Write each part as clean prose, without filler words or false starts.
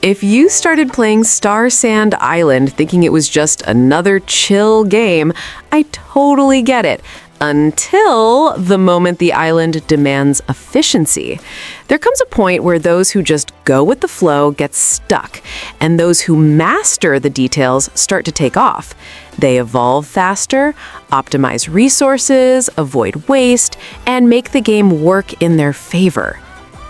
If you started playing Starsand Island thinking it was just another chill game, I totally get it. Until the moment the island demands efficiency. There comes a point where those who just go with the flow get stuck, and those who master the details start to take off. They evolve faster, optimize resources, avoid waste, and make the game work in their favor.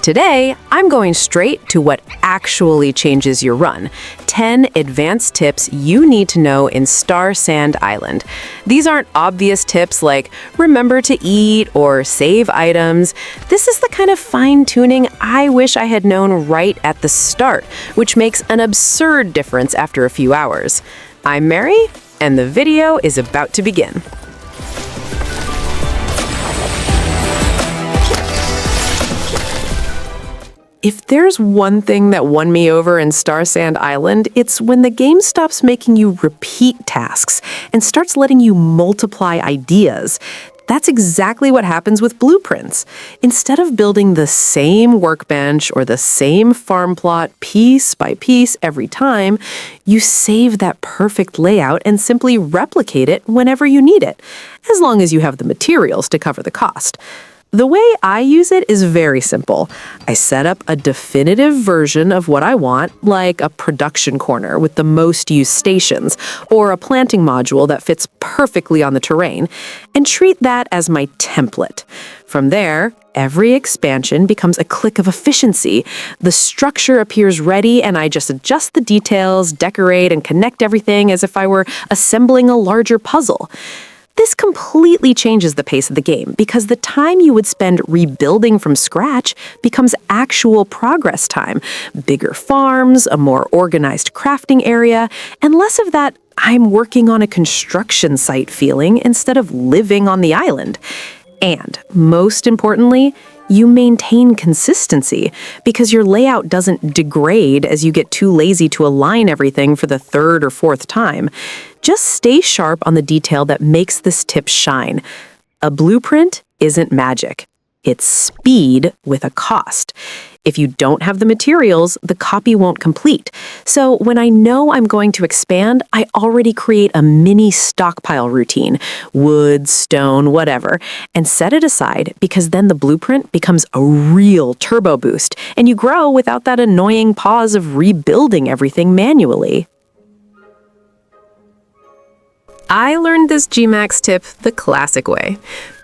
Today, I'm going straight to what actually changes your run. 10 advanced tips you need to know in Starsand Island. These aren't obvious tips like remember to eat or save items. This is the kind of fine-tuning I wish I had known right at the start, which makes an absurd difference after a few hours. I'm Mary, and the video is about to begin. If there's one thing that won me over in Starsand Island, it's when the game stops making you repeat tasks and starts letting you multiply ideas. That's exactly what happens with blueprints. Instead of building the same workbench or the same farm plot piece by piece every time, you save that perfect layout and simply replicate it whenever you need it, as long as you have the materials to cover the cost. The way I use it is very simple. I set up a definitive version of what I want, like a production corner with the most used stations, or a planting module that fits perfectly on the terrain, and treat that as my template. From there, every expansion becomes a click of efficiency. The structure appears ready, and I just adjust the details, decorate, and connect everything as if I were assembling a larger puzzle. This completely changes the pace of the game because the time you would spend rebuilding from scratch becomes actual progress time. Bigger farms, a more organized crafting area, and less of that I'm working on a construction site feeling instead of living on the island. And most importantly, you maintain consistency because your layout doesn't degrade as you get too lazy to align everything for the third or fourth time. Just stay sharp on the detail that makes this tip shine. A blueprint isn't magic. It's speed with a cost. If you don't have the materials, the copy won't complete. So when I know I'm going to expand, I already create a mini stockpile routine, wood, stone, whatever, and set it aside because then the blueprint becomes a real turbo boost, and you grow without that annoying pause of rebuilding everything manually. I learned this Gmax tip the classic way.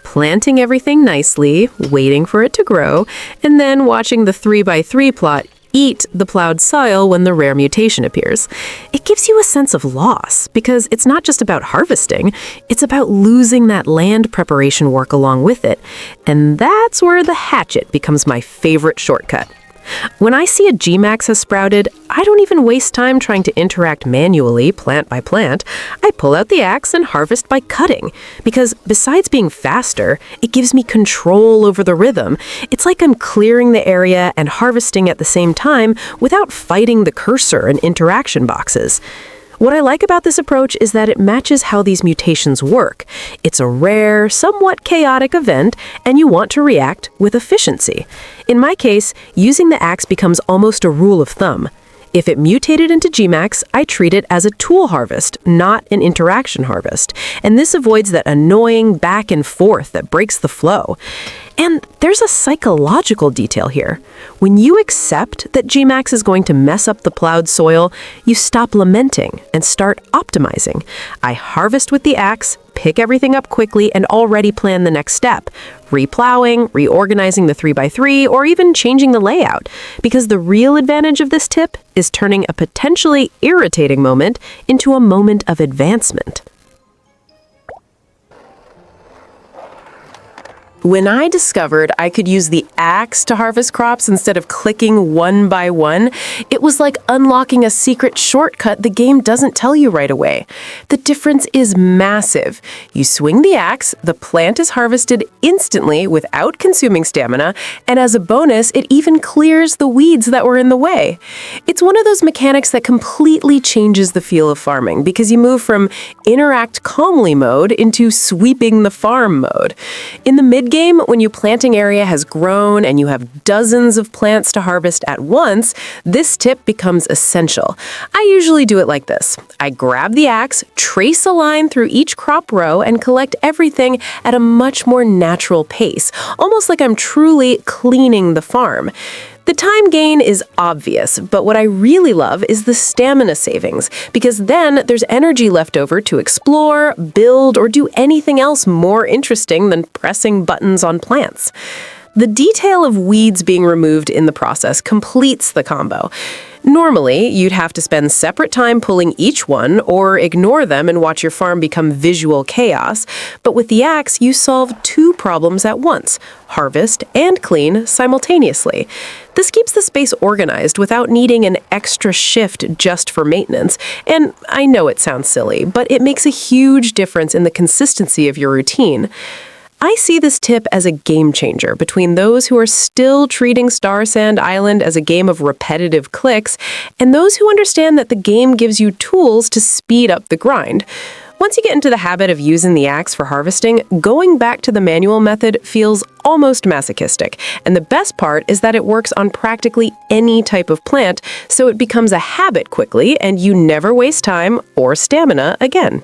Planting everything nicely, waiting for it to grow, and then watching the 3x3 plot eat the plowed soil when the rare mutation appears. It gives you a sense of loss, because it's not just about harvesting, it's about losing that land preparation work along with it. And that's where the hatchet becomes my favorite shortcut. When I see a Gmax has sprouted, I don't even waste time trying to interact manually, plant by plant. I pull out the axe and harvest by cutting, because besides being faster, it gives me control over the rhythm. It's like I'm clearing the area and harvesting at the same time without fighting the cursor and interaction boxes. What I like about this approach is that it matches how these mutations work. It's a rare, somewhat chaotic event, and you want to react with efficiency. In my case, using the axe becomes almost a rule of thumb. If it mutated into Gmax, I treat it as a tool harvest, not an interaction harvest. And this avoids that annoying back and forth that breaks the flow. And there's a psychological detail here. When you accept that Gmax is going to mess up the plowed soil, you stop lamenting and start optimizing. I harvest with the axe, pick everything up quickly, and already plan the next step, replowing, reorganizing the 3x3, or even changing the layout. Because the real advantage of this tip is turning a potentially irritating moment into a moment of advancement. When I discovered I could use the axe to harvest crops instead of clicking one by one, it was like unlocking a secret shortcut the game doesn't tell you right away. The difference is massive. You swing the axe, the plant is harvested instantly without consuming stamina, and as a bonus, it even clears the weeds that were in the way. It's one of those mechanics that completely changes the feel of farming because you move from interact calmly mode into sweeping the farm mode. In the mid Mid-game, when your planting area has grown and you have dozens of plants to harvest at once, this tip becomes essential. I usually do it like this. I grab the axe, trace a line through each crop row, and collect everything at a much more natural pace, almost like I'm truly cleaning the farm. The time gain is obvious, but what I really love is the stamina savings, because then there's energy left over to explore, build, or do anything else more interesting than pressing buttons on plants. The detail of weeds being removed in the process completes the combo. Normally, you'd have to spend separate time pulling each one or ignore them and watch your farm become visual chaos, but with the axe, you solve two problems at once: harvest and clean simultaneously. This keeps the space organized without needing an extra shift just for maintenance, and I know it sounds silly, but it makes a huge difference in the consistency of your routine. I see this tip as a game changer between those who are still treating Starsand Island as a game of repetitive clicks and those who understand that the game gives you tools to speed up the grind. Once you get into the habit of using the axe for harvesting, going back to the manual method feels almost masochistic. And the best part is that it works on practically any type of plant, so it becomes a habit quickly and you never waste time or stamina again.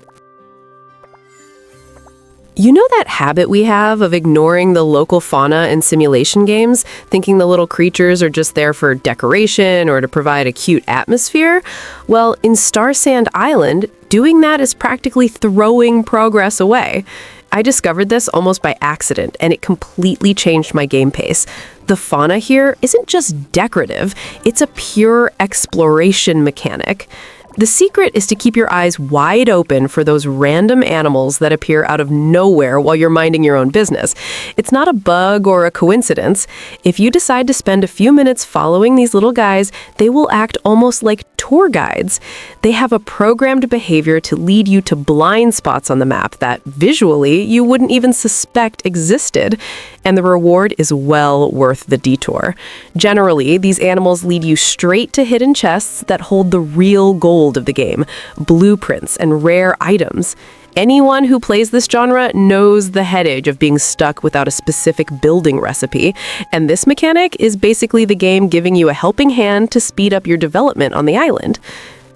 You know that habit we have of ignoring the local fauna in simulation games, thinking the little creatures are just there for decoration or to provide a cute atmosphere? Well, in Starsand Island, doing that is practically throwing progress away. I discovered this almost by accident, and it completely changed my game pace. The fauna here isn't just decorative, it's a pure exploration mechanic. The secret is to keep your eyes wide open for those random animals that appear out of nowhere while you're minding your own business. It's not a bug or a coincidence. If you decide to spend a few minutes following these little guys, they will act almost like tour guides. They have a programmed behavior to lead you to blind spots on the map that, visually, you wouldn't even suspect existed, and the reward is well worth the detour. Generally, these animals lead you straight to hidden chests that hold the real gold of the game, blueprints and rare items. Anyone who plays this genre knows the headache of being stuck without a specific building recipe, and this mechanic is basically the game giving you a helping hand to speed up your development on the island.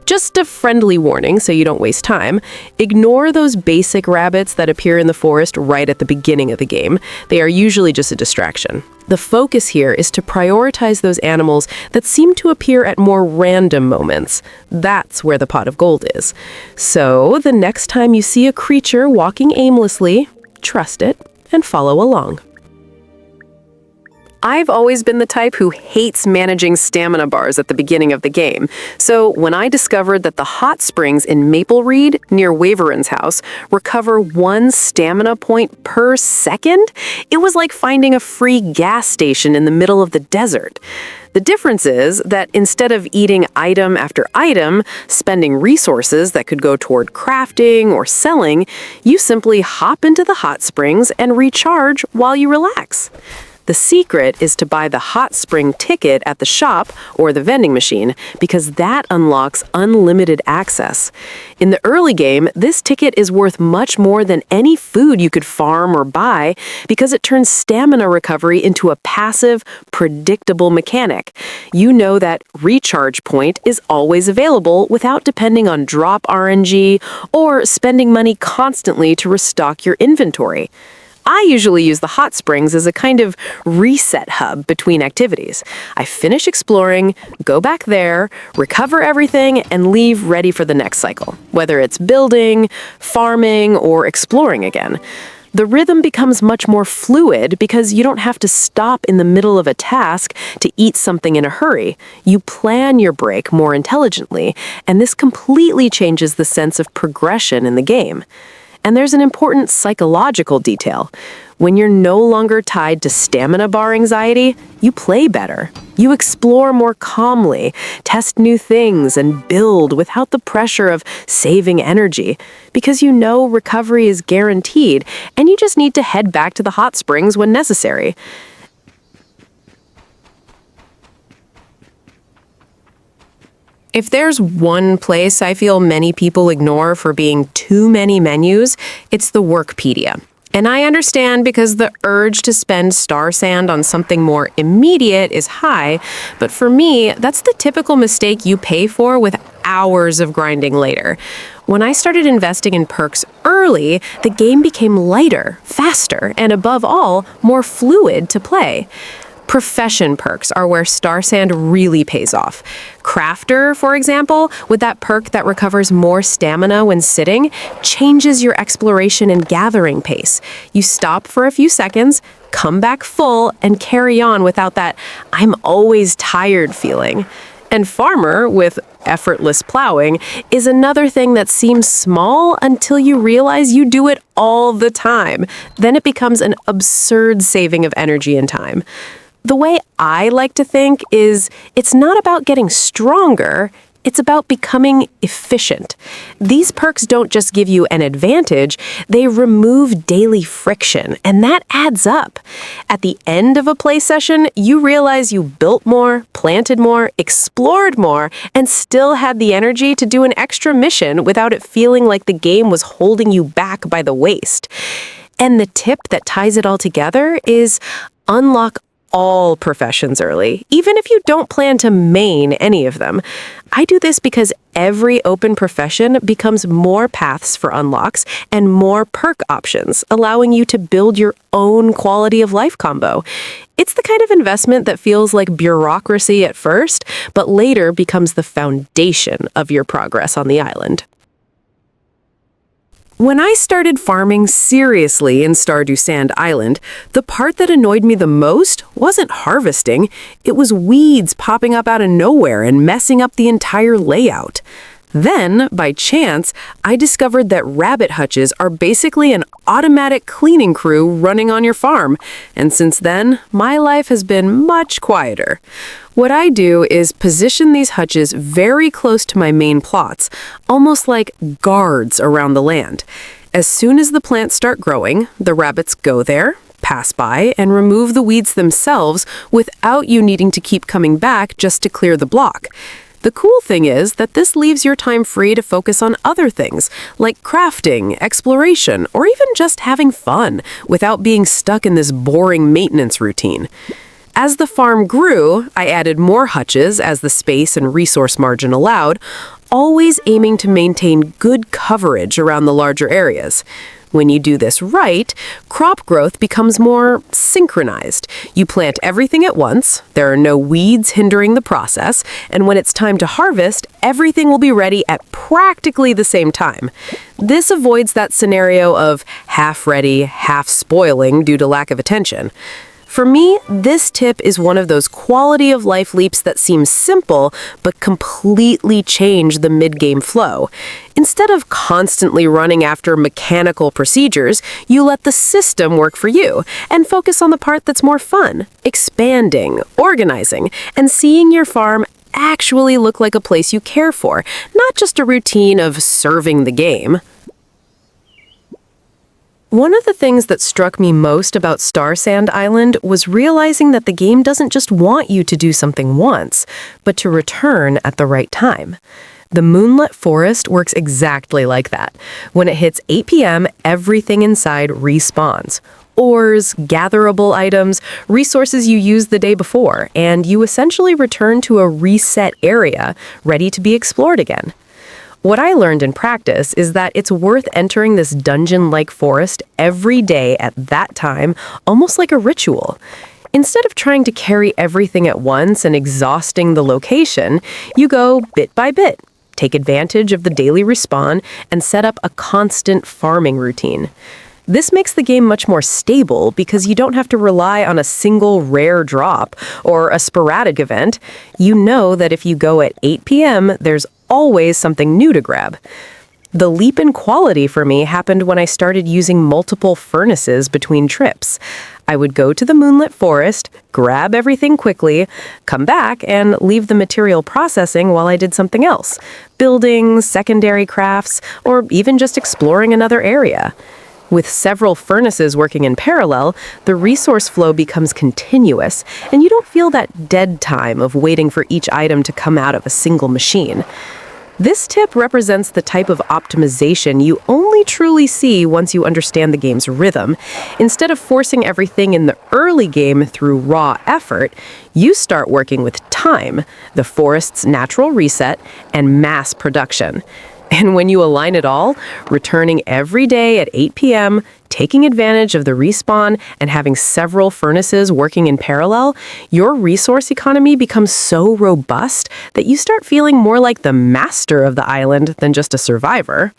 Just a friendly warning so you don't waste time. Ignore those basic rabbits that appear in the forest right at the beginning of the game. They are usually just a distraction. The focus here is to prioritize those animals that seem to appear at more random moments. That's where the pot of gold is. So, the next time you see a creature walking aimlessly, trust it and follow along. I've always been the type who hates managing stamina bars at the beginning of the game, so when I discovered that the hot springs in Maplereed, near Waveren's house, recover 1 stamina point per second, it was like finding a free gas station in the middle of the desert. The difference is that instead of eating item after item, spending resources that could go toward crafting or selling, you simply hop into the hot springs and recharge while you relax. The secret is to buy the hot spring ticket at the shop or the vending machine, because that unlocks unlimited access. In the early game, this ticket is worth much more than any food you could farm or buy, because it turns stamina recovery into a passive, predictable mechanic. You know that recharge point is always available without depending on drop RNG or spending money constantly to restock your inventory. I usually use the hot springs as a kind of reset hub between activities. I finish exploring, go back there, recover everything, and leave ready for the next cycle, whether it's building, farming, or exploring again. The rhythm becomes much more fluid because you don't have to stop in the middle of a task to eat something in a hurry. You plan your break more intelligently, and this completely changes the sense of progression in the game. And there's an important psychological detail. When you're no longer tied to stamina bar anxiety, you play better. You explore more calmly, test new things, and build without the pressure of saving energy, because you know recovery is guaranteed, and you just need to head back to the hot springs when necessary. If there's one place I feel many people ignore for being too many menus, it's the Workpedia. And I understand because the urge to spend Starsand on something more immediate is high, but for me, that's the typical mistake you pay for with hours of grinding later. When I started investing in perks early, the game became lighter, faster, and above all, more fluid to play. Profession perks are where Starsand really pays off. Crafter, for example, with that perk that recovers more stamina when sitting, changes your exploration and gathering pace. You stop for a few seconds, come back full, and carry on without that "I'm always tired" feeling. And farmer, with effortless plowing, is another thing that seems small until you realize you do it all the time. Then it becomes an absurd saving of energy and time. The way I like to think is it's not about getting stronger, it's about becoming efficient. These perks don't just give you an advantage, they remove daily friction, and that adds up. At the end of a play session, you realize you built more, planted more, explored more, and still had the energy to do an extra mission without it feeling like the game was holding you back by the waist. And the tip that ties it all together is unlock all professions early, even if you don't plan to main any of them. I do this because every open profession becomes more paths for unlocks and more perk options, allowing you to build your own quality of life combo. It's the kind of investment that feels like bureaucracy at first, but later becomes the foundation of your progress on the island. When I started farming seriously in Stardew Sand Island, the part that annoyed me the most wasn't harvesting, it was weeds popping up out of nowhere and messing up the entire layout. Then, by chance, I discovered that rabbit hutches are basically an automatic cleaning crew running on your farm, and since then, my life has been much quieter. What I do is position these hutches very close to my main plots, almost like guards around the land. As soon as the plants start growing, the rabbits go there, pass by, and remove the weeds themselves without you needing to keep coming back just to clear the block. The cool thing is that this leaves your time free to focus on other things, like crafting, exploration, or even just having fun, without being stuck in this boring maintenance routine. As the farm grew, I added more hutches as the space and resource margin allowed, always aiming to maintain good coverage around the larger areas. When you do this right, crop growth becomes more synchronized. You plant everything at once, there are no weeds hindering the process, and when it's time to harvest, everything will be ready at practically the same time. This avoids that scenario of half ready, half spoiling due to lack of attention. For me, this tip is one of those quality of life leaps that seem simple, but completely change the mid-game flow. Instead of constantly running after mechanical procedures, you let the system work for you and focus on the part that's more fun, expanding, organizing, and seeing your farm actually look like a place you care for, not just a routine of serving the game. One of the things that struck me most about Starsand Island was realizing that the game doesn't just want you to do something once, but to return at the right time. The Moonlit Forest works exactly like that. When it hits 8 p.m., everything inside respawns. Ores, gatherable items, resources you used the day before, and you essentially return to a reset area, ready to be explored again. What I learned in practice is that it's worth entering this dungeon-like forest every day at that time, almost like a ritual. Instead of trying to carry everything at once and exhausting the location, you go bit by bit, take advantage of the daily respawn, and set up a constant farming routine. This makes the game much more stable because you don't have to rely on a single rare drop or a sporadic event. You know that if you go at 8 p.m., there's always something new to grab. The leap in quality for me happened when I started using multiple furnaces between trips. I would go to the Moonlit Forest, grab everything quickly, come back, and leave the material processing while I did something else, building, secondary crafts, or even just exploring another area. With several furnaces working in parallel, the resource flow becomes continuous, and you don't feel that dead time of waiting for each item to come out of a single machine. This tip represents the type of optimization you only truly see once you understand the game's rhythm. Instead of forcing everything in the early game through raw effort, you start working with time, the forest's natural reset, and mass production. And when you align it all, returning every day at 8 p.m., taking advantage of the respawn, and having several furnaces working in parallel, your resource economy becomes so robust that you start feeling more like the master of the island than just a survivor.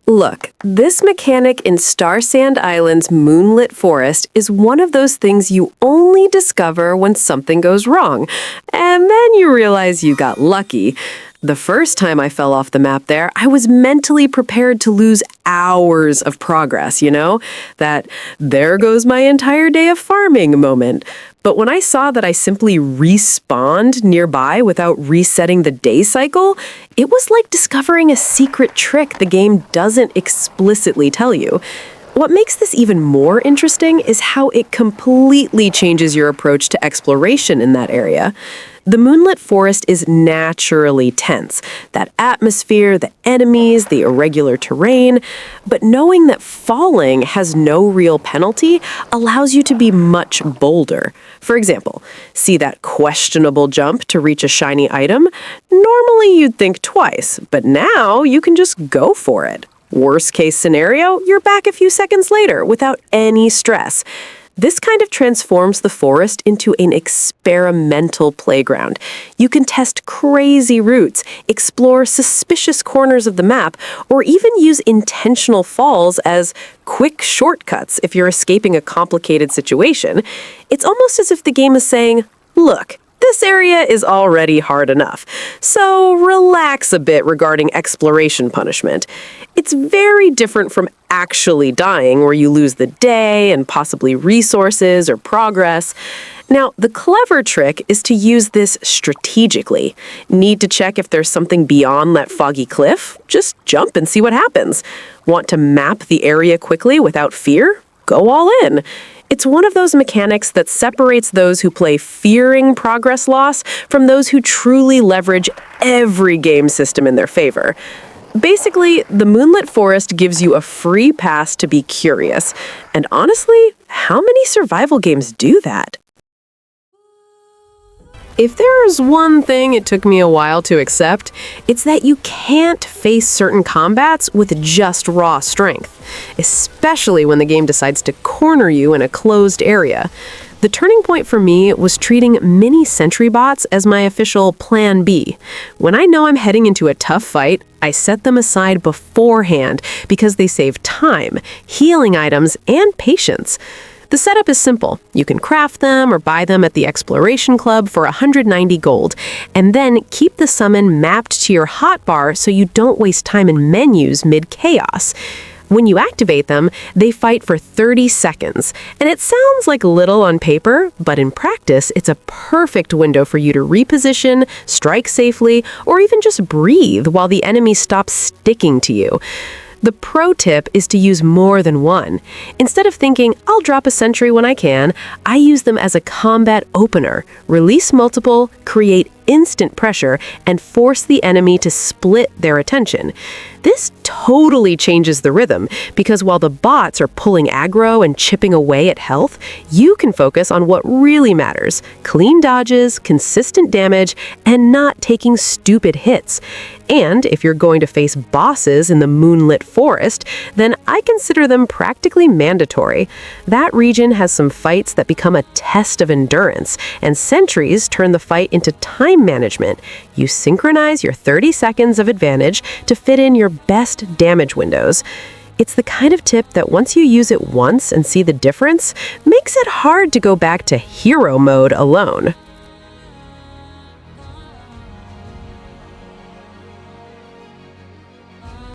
Look, this mechanic in Starsand Island's moonlit forest is one of those things you only discover when something goes wrong, and then you realize you got lucky. The first time I fell off the map there, I was mentally prepared to lose hours of progress, That there goes my entire day of farming moment. But when I saw that I simply respawned nearby without resetting the day cycle, it was like discovering a secret trick the game doesn't explicitly tell you. What makes this even more interesting is how it completely changes your approach to exploration in that area. The moonlit forest is naturally tense. That atmosphere, the enemies, the irregular terrain. But knowing that falling has no real penalty allows you to be much bolder. For example, see that questionable jump to reach a shiny item? Normally you'd think twice, but now you can just go for it. Worst case scenario, you're back a few seconds later without any stress. This kind of transforms the forest into an experimental playground. You can test crazy routes, explore suspicious corners of the map, or even use intentional falls as quick shortcuts if you're escaping a complicated situation. It's almost as if the game is saying, look, this area is already hard enough, so relax a bit regarding exploration punishment. It's very different from actually dying, where you lose the day and possibly resources or progress. Now, the clever trick is to use this strategically. Need to check if there's something beyond that foggy cliff? Just jump and see what happens. Want to map the area quickly without fear? Go all in. It's one of those mechanics that separates those who play fearing progress loss from those who truly leverage every game system in their favor. Basically, the Moonlit Forest gives you a free pass to be curious. And honestly, how many survival games do that? If there's one thing it took me a while to accept, it's that you can't face certain combats with just raw strength, especially when the game decides to corner you in a closed area. The turning point for me was treating mini sentry bots as my official plan B. When I know I'm heading into a tough fight, I set them aside beforehand because they save time, healing items, and patience. The setup is simple. You can craft them or buy them at the Exploration Club for 190 gold, and then keep the summon mapped to your hotbar so you don't waste time in menus mid-chaos. When you activate them, they fight for 30 seconds, and it sounds like little on paper, but in practice, it's a perfect window for you to reposition, strike safely, or even just breathe while the enemy stops sticking to you. The pro tip is to use more than one. Instead of thinking, I'll drop a sentry when I can, I use them as a combat opener. Release multiple, create instant pressure, and force the enemy to split their attention. This totally changes the rhythm, because while the bots are pulling aggro and chipping away at health, you can focus on what really matters: clean dodges, consistent damage, and not taking stupid hits. And if you're going to face bosses in the Moonlit Forest, then I consider them practically mandatory. That region has some fights that become a test of endurance, and sentries turn the fight into time management. You synchronize your 30 seconds of advantage to fit in your best damage windows. It's the kind of tip that once you use it once and see the difference, makes it hard to go back to hero mode alone.